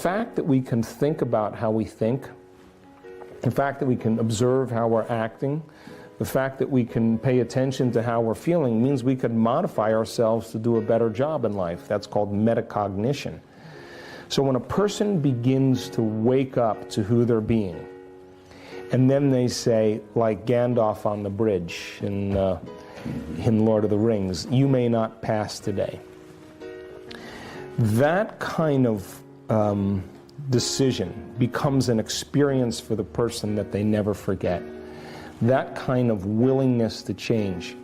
fact that we can think about how we think, the fact that we can observe how we're acting, the fact that we can pay attention to how we're feeling means we could modify ourselves to do a better job in life. That's called metacognition. So when a person begins to wake up to who they're being, and then they say, like Gandalf on the bridge in Lord of the Rings, "You may not pass today." That kind of decision becomes an experience for the person that they never forget. That kind of willingness to change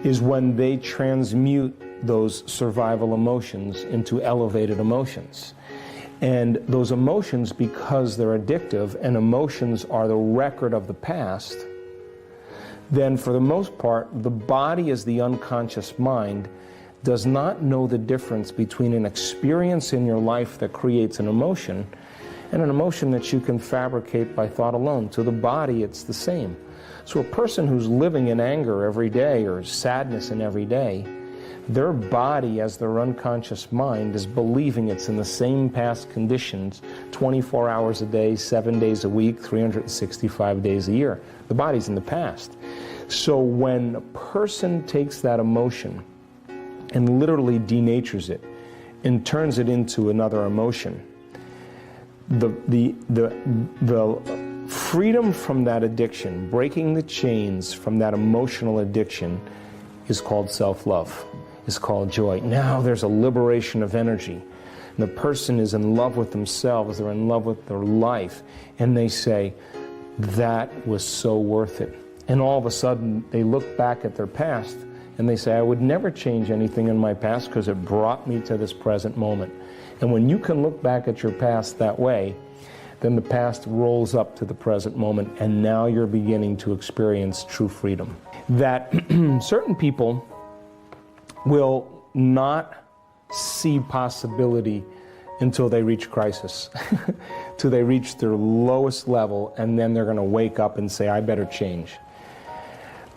is when they transmute those survival emotions into elevated emotions. And those emotions, because they're addictive and emotions are the record of the past, then for the most part, the body as the unconscious mind does not know the difference between an experience in your life that creates an emotion and an emotion that you can fabricate by thought alone. To the body, it's the same. So a person who's living in anger every day or sadness in every day, their body as their unconscious mind is believing it's in the same past conditions 24 hours a day, 7 days a week, 365 days a year. The body's in the past. So when a person takes that emotion and literally denatures it and turns it into another emotion, the freedom from that addiction, breaking the chains from that emotional addiction, is called self-love, is called joy. Now there's a liberation of energy. And the person is in love with themselves, they're in love with their life, and they say, that was so worth it. And all of a sudden, they look back at their past, and they say, I would never change anything in my past because it brought me to this present moment. And when you can look back at your past that way, then the past rolls up to the present moment, and now you're beginning to experience true freedom. That certain people will not see possibility until they reach crisis, till they reach their lowest level, and then they're going to wake up and say, I better change.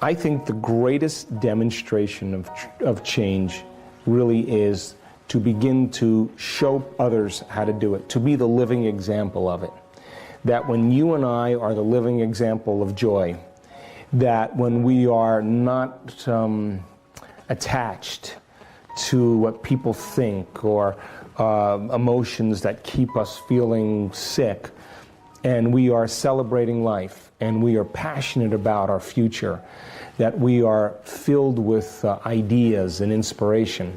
I think the greatest demonstration of change really is to begin to show others how to do it, to be the living example of it. That when you and I are the living example of joy, that when we are not attached to what people think or emotions that keep us feeling sick, and we are celebrating life, and we are passionate about our future, that we are filled with ideas and inspiration.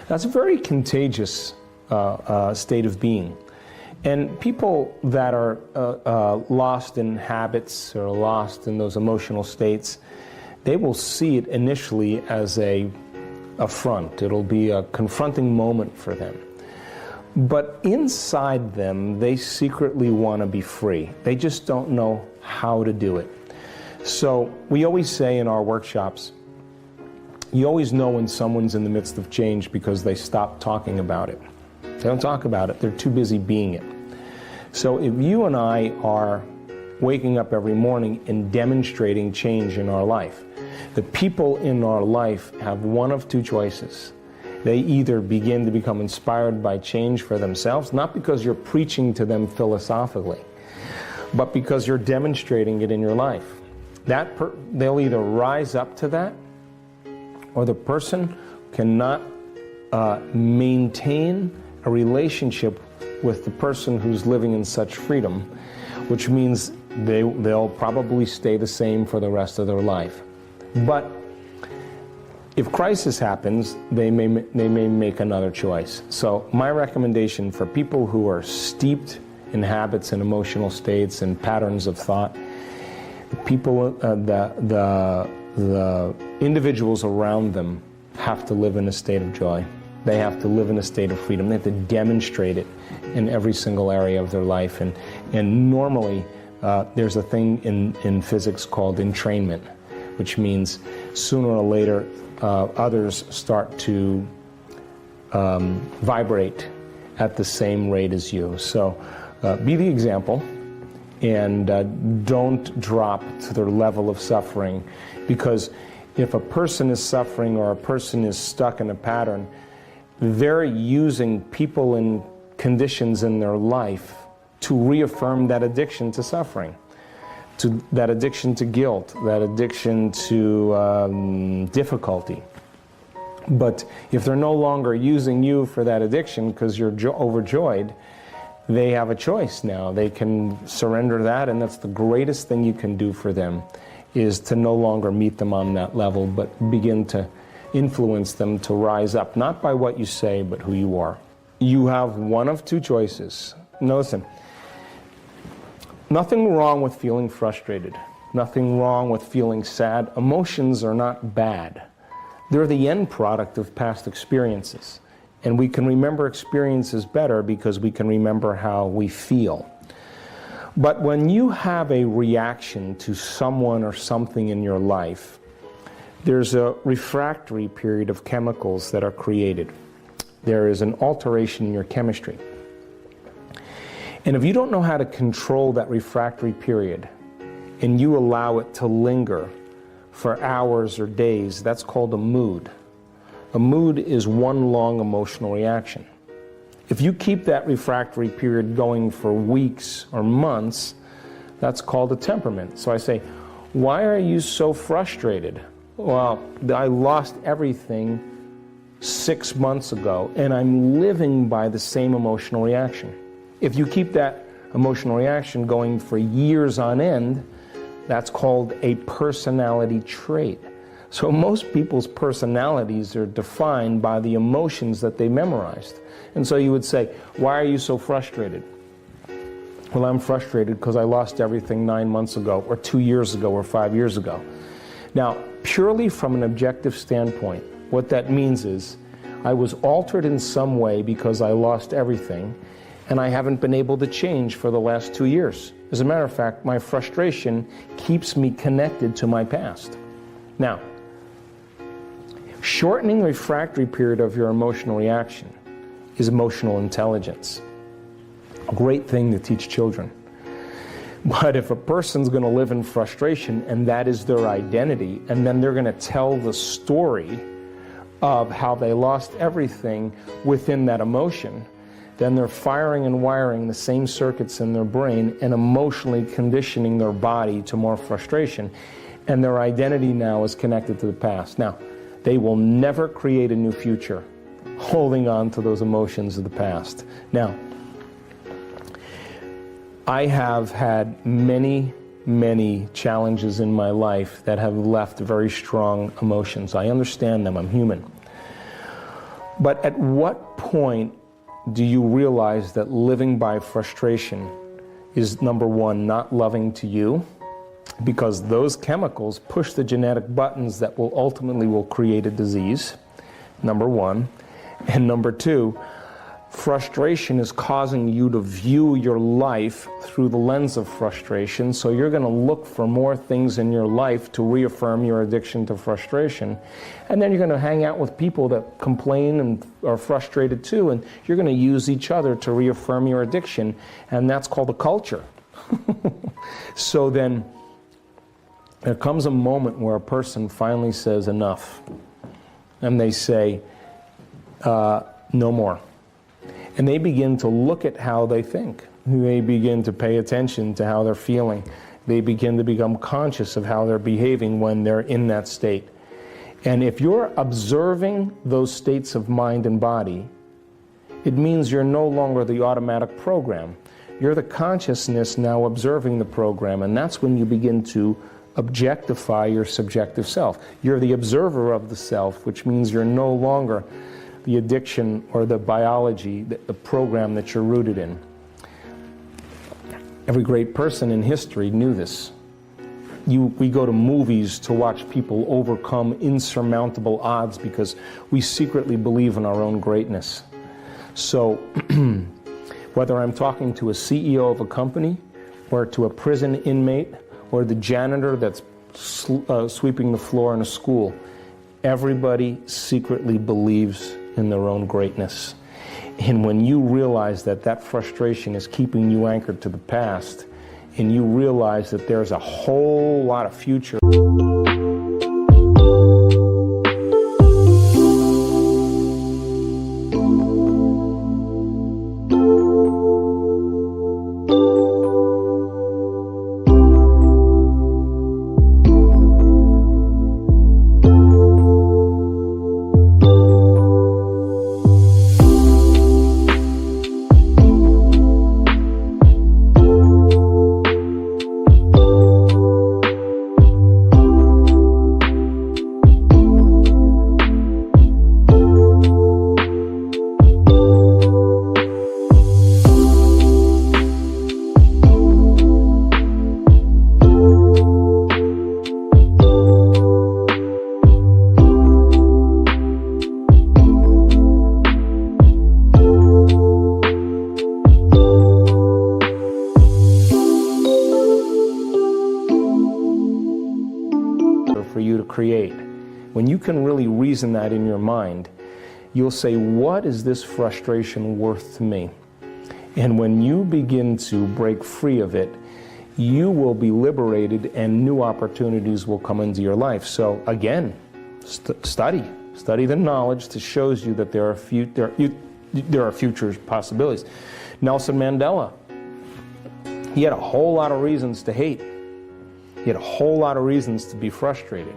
That's a very contagious state of being. And people that are lost in habits or lost in those emotional states, they will see it initially as a affront. It'll be a confronting moment for them. But inside them, they secretly want to be free. They just don't know how to do it. So we always say in our workshops, you always know when someone's in the midst of change because they stop talking about it. They don't talk about it. They're too busy being it. So if you and I are waking up every morning and demonstrating change in our life, the people in our life have one of two choices. They either begin to become inspired by change for themselves, not because you're preaching to them philosophically, but because you're demonstrating it in your life. They'll either rise up to that, or the person cannot maintain a relationship with the person who's living in such freedom, which means they'll probably stay the same for the rest of their life. But if crisis happens, they may make another choice. So my recommendation for people who are steeped in habits and emotional states and patterns of thought, the individuals around them have to live in a state of joy. They have to live in a state of freedom. They have to demonstrate it in every single area of their life. And normally, there's a thing in physics called entrainment, which means sooner or later, others start to vibrate at the same rate as you. So be the example, and don't drop to their level of suffering, because if a person is suffering or a person is stuck in a pattern, they're using people in conditions in their life to reaffirm that addiction to suffering, to that addiction to guilt, that addiction to difficulty. But if they're no longer using you for that addiction because you're overjoyed, they have a choice now. They can surrender that, and that's the greatest thing you can do for them, is to no longer meet them on that level, but begin to influence them to rise up, not by what you say, but who you are. You have one of two choices. Now listen, nothing wrong with feeling frustrated, nothing wrong with feeling sad. Emotions are not bad. They're the end product of past experiences. And we can remember experiences better because we can remember how we feel. But when you have a reaction to someone or something in your life, there's a refractory period of chemicals that are created. There is an alteration in your chemistry. And if you don't know how to control that refractory period, and you allow it to linger for hours or days, that's called a mood. A mood is one long emotional reaction. If you keep that refractory period going for weeks or months, that's called a temperament. So I say, why are you so frustrated? Well, I lost everything 6 months ago, and I'm living by the same emotional reaction. If you keep that emotional reaction going for years on end, that's called a personality trait. So most people's personalities are defined by the emotions that they memorized. And so you would say, why are you so frustrated? Well, I'm frustrated because I lost everything 9 months ago, or 2 years ago, or 5 years ago. Now, purely from an objective standpoint, what that means is I was altered in some way because I lost everything, and I haven't been able to change for the last 2 years. As a matter of fact, my frustration keeps me connected to my past. Now, shortening the refractory period of your emotional reaction is emotional intelligence. A great thing to teach children. But if a person's going to live in frustration and that is their identity, and then they're going to tell the story of how they lost everything within that emotion, then they're firing and wiring the same circuits in their brain and emotionally conditioning their body to more frustration. And their identity now is connected to the past. Now, they will never create a new future holding on to those emotions of the past. Now, I have had many, many challenges in my life that have left very strong emotions. I understand them, I'm human. But at what point do you realize that living by frustration is, number one, not loving to you? Because those chemicals push the genetic buttons that will ultimately create a disease, number one. And number two, frustration is causing you to view your life through the lens of frustration, so you're going to look for more things in your life to reaffirm your addiction to frustration. And then you're going to hang out with people that complain and are frustrated too, and you're going to use each other to reaffirm your addiction, and that's called a culture. So then there comes a moment where a person finally says enough, and they say, no more. And they begin to look at how they think. They begin to pay attention to how they're feeling. They begin to become conscious of how they're behaving when they're in that state. And if you're observing those states of mind and body, it means you're no longer the automatic program. You're the consciousness now observing the program, and that's when you begin to objectify your subjective self. You're the observer of the self, which means you're no longer the addiction or the biology, the program that you're rooted in. Every great person in history knew this. We go to movies to watch people overcome insurmountable odds because we secretly believe in our own greatness. So whether I'm talking to a CEO of a company, or to a prison inmate, or the janitor that's sweeping the floor in a school, everybody secretly believes in their own greatness. And when you realize that that frustration is keeping you anchored to the past, and you realize that there's a whole lot of future when you can really reason that in your mind, you'll say, what is this frustration worth to me? And when you begin to break free of it, you will be liberated and new opportunities will come into your life. So again, study the knowledge that shows you that there are future possibilities. Nelson Mandela, he had a whole lot of reasons to hate. He had a whole lot of reasons to be frustrated.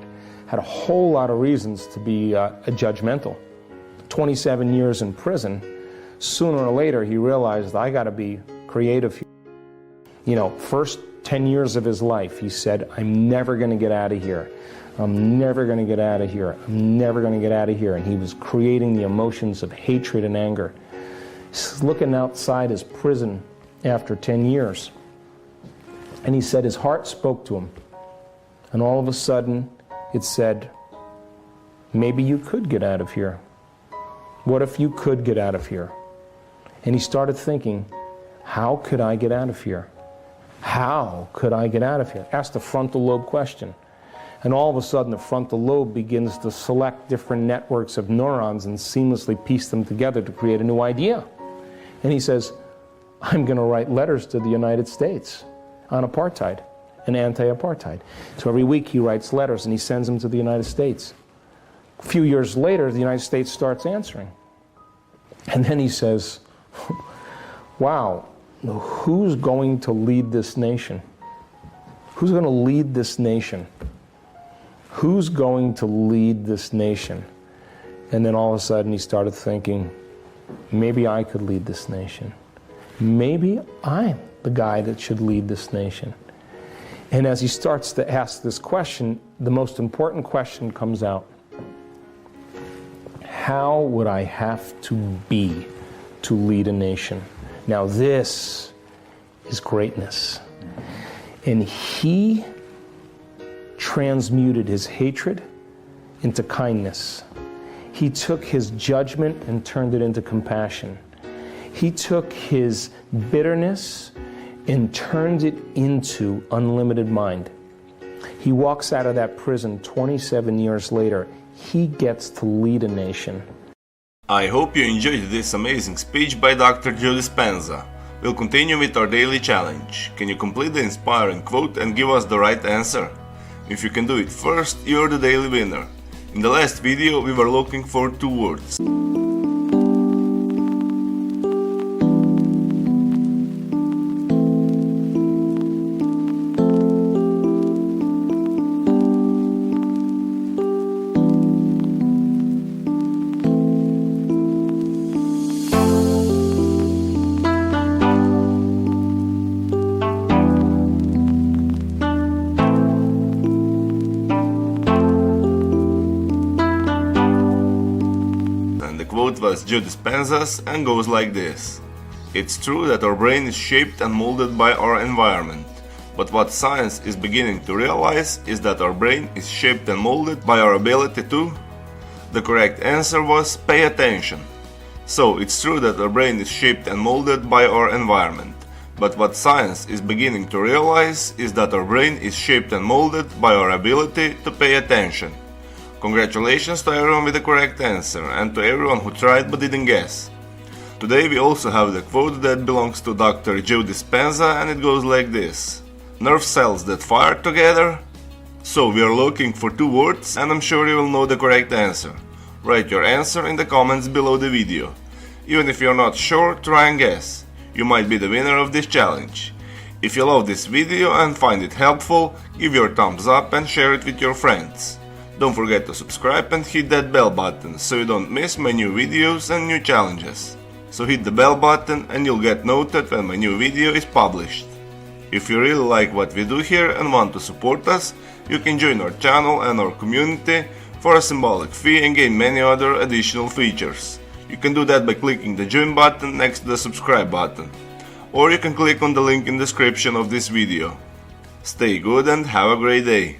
Had a whole lot of reasons to be judgmental. 27 years in prison, sooner or later he realized, I got to be creative. You know, first 10 years of his life, he said, I'm never going to get out of here. I'm never going to get out of here. I'm never going to get out of here. And he was creating the emotions of hatred and anger. He's looking outside his prison after 10 years. And he said his heart spoke to him. And all of a sudden, it said, maybe you could get out of here. What if you could get out of here? And he started thinking, how could I get out of here? How could I get out of here? Ask the frontal lobe question. And all of a sudden, the frontal lobe begins to select different networks of neurons and seamlessly piece them together to create a new idea. And he says, I'm going to write letters to the United States on apartheid and anti-apartheid. So every week he writes letters and he sends them to the United States. A few years later, the United States starts answering. And then he says, wow, who's going to lead this nation? Who's going to lead this nation? Who's going to lead this nation? And then all of a sudden he started thinking, maybe I could lead this nation. Maybe I'm the guy that should lead this nation. And as he starts to ask this question, the most important question comes out. How would I have to be to lead a nation? Now this is greatness. And he transmuted his hatred into kindness. He took his judgment and turned it into compassion. He took his bitterness and turned it into unlimited mind. He walks out of that prison 27 years later. He gets to lead a nation. I hope you enjoyed this amazing speech by Dr. Joe Dispenza. We'll continue with our daily challenge. Can you complete the inspiring quote and give us the right answer? If you can do it first, you're the daily winner. In the last video, we were looking for 2 words. The quote was Joe Dispenza's and goes like this. It's true that our brain is shaped and molded by our environment, but what science is beginning to realize is that our brain is shaped and molded by our ability to... The correct answer was pay attention. So it's true that our brain is shaped and molded by our environment, but what science is beginning to realize is that our brain is shaped and molded by our ability to pay attention. Congratulations to everyone with the correct answer and to everyone who tried but didn't guess. Today we also have the quote that belongs to Dr. Joe Dispenza and it goes like this. Nerve cells that fire together. So we are looking for 2 words and I'm sure you will know the correct answer. Write your answer in the comments below the video. Even if you're not sure, try and guess. You might be the winner of this challenge. If you love this video and find it helpful, give your thumbs up and share it with your friends. Don't forget to subscribe and hit that bell button so you don't miss my new videos and new challenges. So hit the bell button and you'll get noted when my new video is published. If you really like what we do here and want to support us, you can join our channel and our community for a symbolic fee and gain many other additional features. You can do that by clicking the join button next to the subscribe button. Or you can click on the link in the description of this video. Stay good and have a great day.